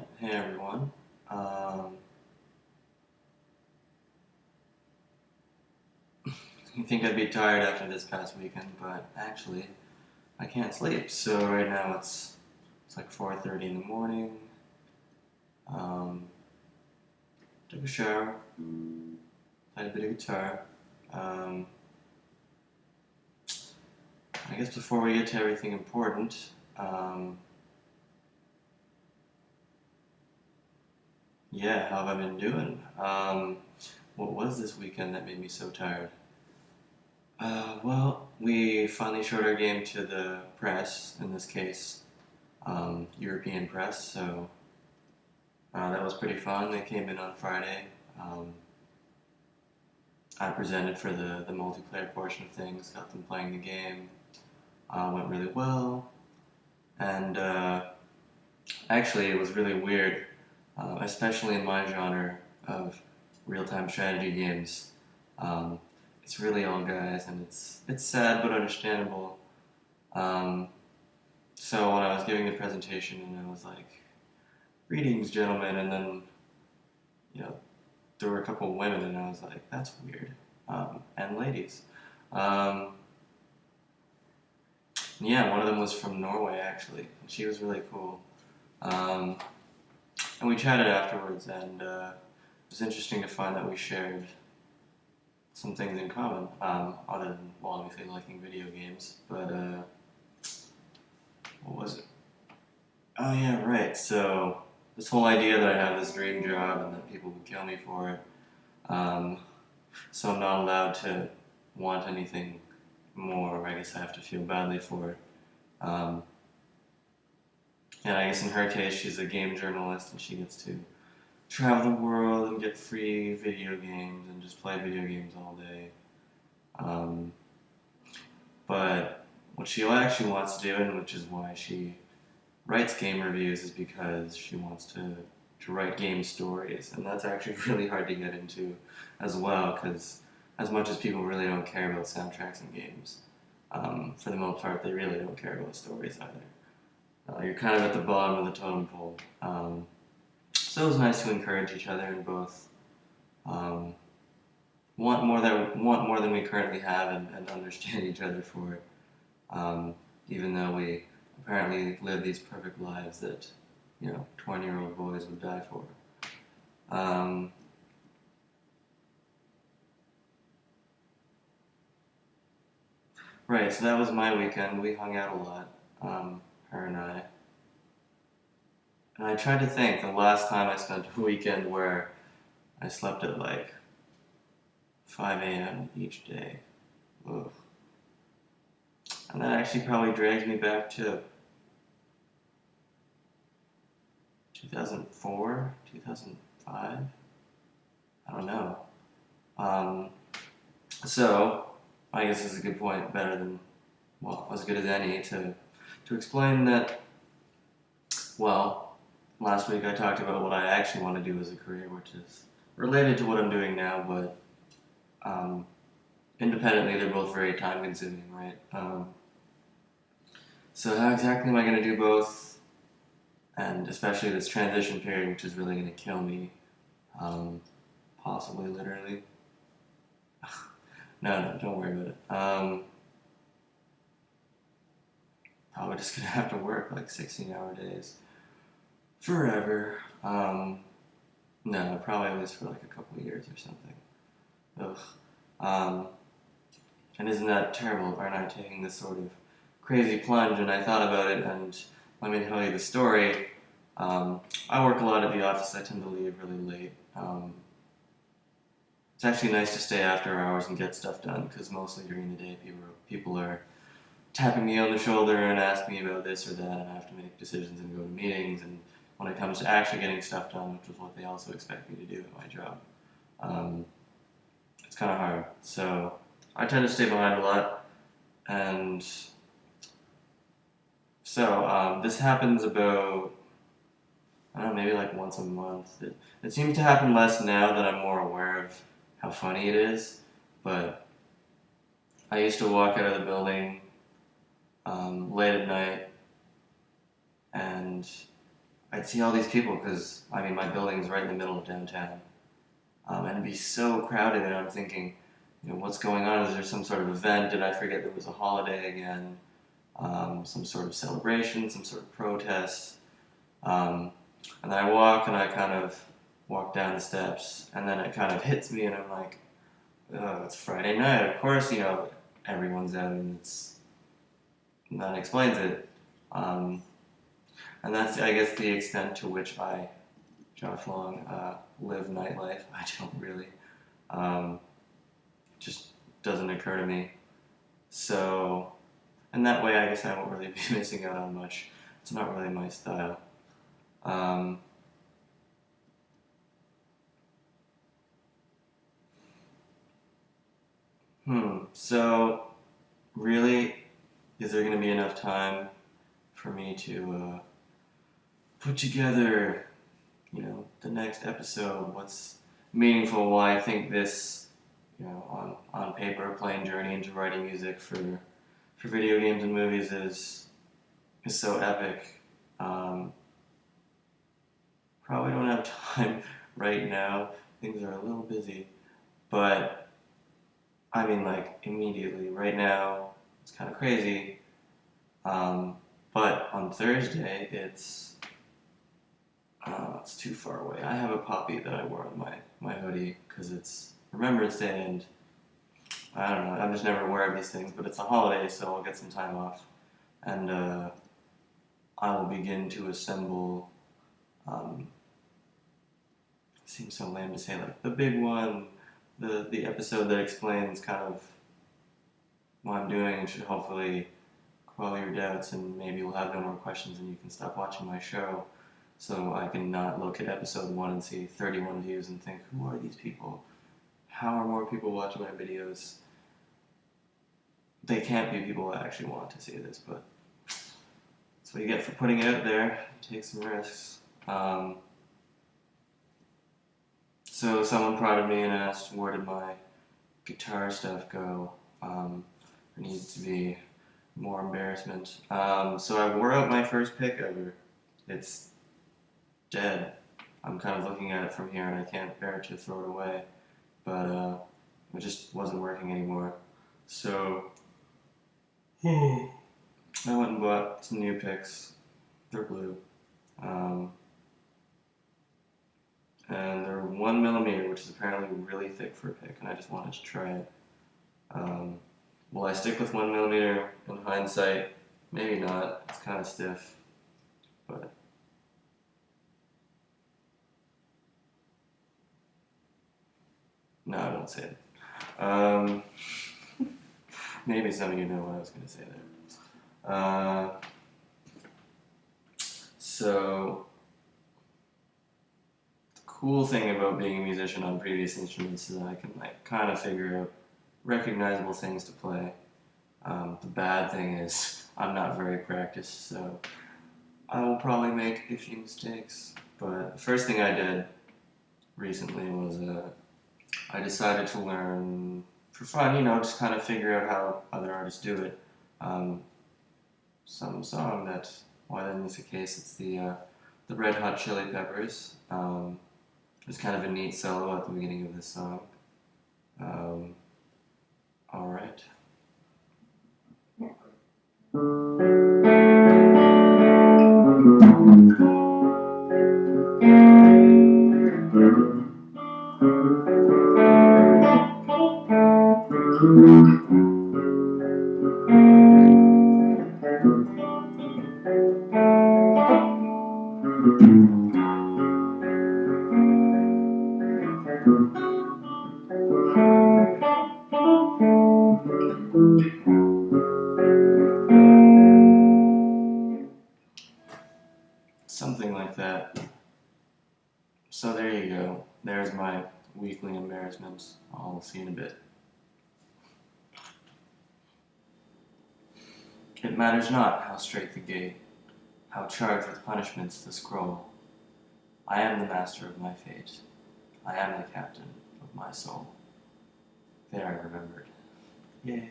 Alright, hey everyone. Um, you think I'd be tired after this past weekend, but actually, I can't sleep. So right now it's like 4:30 in the morning. Um, Took a shower, played a bit of guitar. Um, I guess before we get to everything important, yeah, how have I been doing? What was this weekend that made me so tired? Well, we finally showed our game to the press, in this case, European press, so that was pretty fun. They came in on Friday. Um, I presented for the multiplayer portion of things, got them playing the game, went really well, and actually it was really weird, especially in my genre of real-time strategy games. Um, it's really all guys, and it's sad but understandable. Um, so when I was giving the presentation, and I was like, "Greetings, gentlemen," and then you know there were a couple of women, and I was like, "That's weird," and ladies. Um, yeah, one of them was from Norway actually, and she was really cool. Um, and we chatted afterwards, and it was interesting to find that we shared some things in common, other than, well, obviously liking video games. But what was it? Oh yeah, right. So this whole idea that I have this dream job and that people would kill me for it. Um, so I'm not allowed to want anything more. I guess I have to feel badly for it. Um, and I guess in her case, she's a game journalist and she gets to travel the world and get free video games and just play video games all day. Um, but what she actually wants to do, and which is why she writes game reviews, is because she wants to write game stories, and that's actually really hard to get into as well, because as much as people really don't care about soundtracks in games, for the most part, they really don't care about stories either. You're kind of at the bottom of the totem pole. So it was nice to encourage each other and both um, want more than we currently have, and understand each other for it. Even though we apparently live these perfect lives that 20-year-old boys would die for. Um, right, so that was my weekend. We hung out a lot, her and I. And I tried to think the last time I spent a weekend where I slept at like 5 a.m. each day. Ugh. And that actually probably drags me back to 2004, 2005. I don't know. Um, so, I guess this is a good point, better than, well, as good as any, to explain that, well, last week I talked about what I actually want to do as a career, which is related to what I'm doing now, but um, independently they're both very time consuming, right? So how exactly am I going to do both? And especially this transition period, which is really going to kill me, um, possibly literally. No, don't worry about it. Probably just going to have to work like 16-hour days forever. No, probably at least for like a couple of years or something. Ugh. Um, and isn't that terrible? Aren't I taking this sort of crazy plunge? And I thought about it, and let me tell you the story. I work a lot at the office. I tend to leave really late. It's actually nice to stay after hours and get stuff done, because mostly during the day people are tapping me on the shoulder and asking me about this or that, and I have to make decisions and go to meetings. And when it comes to actually getting stuff done, which is what they also expect me to do at my job, um, it's kind of hard. So I tend to stay behind a lot, and so this happens about, I don't know, maybe like once a month. It seems to happen less now that I'm more aware of how funny it is, but I used to walk out of the building late at night, and I'd see all these people because, I mean, my building's right in the middle of downtown. And it'd be so crowded, and I'm thinking, what's going on? Is there some sort of event? Did I forget there was a holiday again? Some sort of celebration, some sort of protest. And then I walk, and I kind of walk down the steps, and then it kind of hits me, and I'm like, oh, it's Friday night. Of course, everyone's out, and that explains it. And that's, I guess, the extent to which I, Josh Long, live nightlife. I don't really. Just doesn't occur to me. So, in that way, I guess I won't really be missing out on much. It's not really my style. So, really, is there going to be enough time for me to put together, the next episode? What's meaningful? Why I think this, on paper, plain journey into writing music for video games and movies is so epic. Probably don't have time right now. Things are a little busy, but I mean, like, immediately. Right now, it's kind of crazy. But on Thursday, it's too far away. I have a poppy that I wore on my hoodie because it's Remembrance Day, and I don't know. I'm just never aware of these things, but it's a holiday, so I'll get some time off, and I will begin to assemble. Seems so lame to say, like, the big one, the episode that explains kind of what I'm doing, and should hopefully quell your doubts, and maybe you'll have no more questions and you can stop watching my show, so I can not look at episode 1 and see 31 views and think, who are these people? How are more people watching my videos? They can't be people that actually want to see this, but that's what you get for putting it out there. Take some risks. So someone prodded me and asked, where did my guitar stuff go? There needs to be more embarrassment. So I wore out my first pick ever. It's dead. I'm kind of looking at it from here, and I can't bear to throw it away. But it just wasn't working anymore. So I went and bought some new picks. They're blue. And they're 1mm, which is apparently really thick for a pick, and I just wanted to try it. Will I stick with 1mm in hindsight? Maybe not. It's kind of stiff, but no, I won't say it. Maybe some of you know what I was going to say there. So the cool thing about being a musician on previous instruments is that I can kind of figure out recognizable things to play. The bad thing is I'm not very practiced, so I will probably make a few mistakes. But the first thing I did recently was I decided to learn for fun, just kind of figure out how other artists do it. Some song that, why then is the case, it's the Red Hot Chili Peppers. There's kind of a neat solo at the beginning of this song. Alright. Something like that. So there you go. There's my weekly embarrassments. I'll see you in a bit. It matters not how straight the gate, how charged with punishments the scroll. I am the master of my fate. I am the captain of my soul. There I remembered. Yay.